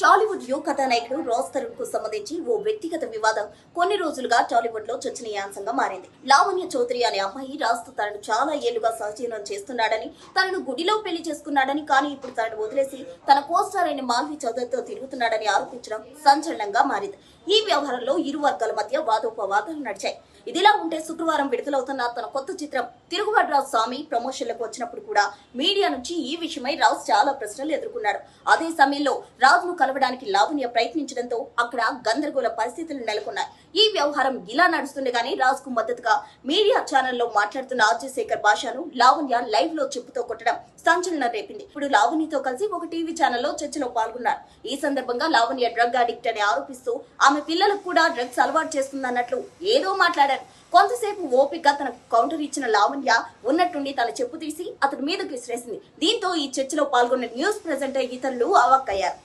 టాలీవుడ్ యువ కథానాయకుడు రాజ్ తరుణ్ కు సంబంధించి ఓ వ్యక్తిగత వివాదం కొన్ని రోజులుగా టాలీవుడ్ లో చర్చనీయాంశంగా మారింది. లావణ్య చౌదరి అనే అమ్మాయి రాజ్ తో తనను చాలా ఏళ్లుగా సహజీవనం చేస్తున్నాడని, తనను గుడిలో పెళ్లి చేసుకున్నాడని, కానీ ఇప్పుడు తనను వదిలేసి తన కోస్టార్ అయిన మాల్వి చౌదరితో తిరుగుతున్నాడని ఆరోపించడం సంచలనంగా మారింది. ఈ వ్యవహారంలో ఇరు వర్గాల మధ్య వాదోపవాదాలు నడిచాయి. ఇదిలా ఉంటే శుక్రవారం విడుదలవుతున్న తన కొత్త చిత్రం తిరుగుబడ్రావు స్వామి ప్రమోషన్లకు వచ్చినప్పుడు కూడా మీడియా నుంచి ఈ విషయమై రాజ్ చాలా ప్రశ్నలు ఎదుర్కొన్నాడు. అదే సమయంలో రాజ్ ను కలవడానికి లావణ్య ప్రయత్నించడంతో అక్కడ గందరగోళ పరిస్థితులు నెలకొన్నాయి. ఈ వ్యవహారం ఇలా నడుస్తుండగానే రాజ్ కు మద్దతుగా మీడియా ఛానల్లో మాట్లాడుతున్న ఆర్జే శేఖర్ భాషను లావణ్య లైవ్ లో చెప్పుతో కొట్టడం సంచలనం రేపింది. ఇప్పుడు లావణ్యతో కలిసి ఒక టీవీ ఛానల్లో చర్చలో పాల్గొన్నారు. ఈ సందర్భంగా లావణ్య డ్రగ్ అడిక్ట్ అని ఆరోపిస్తూ ఆమె పిల్లలకు కూడా డ్రగ్స్ అలవాటు చేస్తుందన్నట్లు ఏదో మాట్లాడారు. కొంతసేపు ఓపిక తనకు కౌంటర్ ఇచ్చిన లావణ్య ఉన్నట్టుండి తన చెప్పు తీసి అతని మీదకి విసిరేసింది. దీంతో ఈ చర్చలో పాల్గొన్న న్యూస్ ప్రెజెంటర్ ఇతరులు అవాక్కయ్యారు.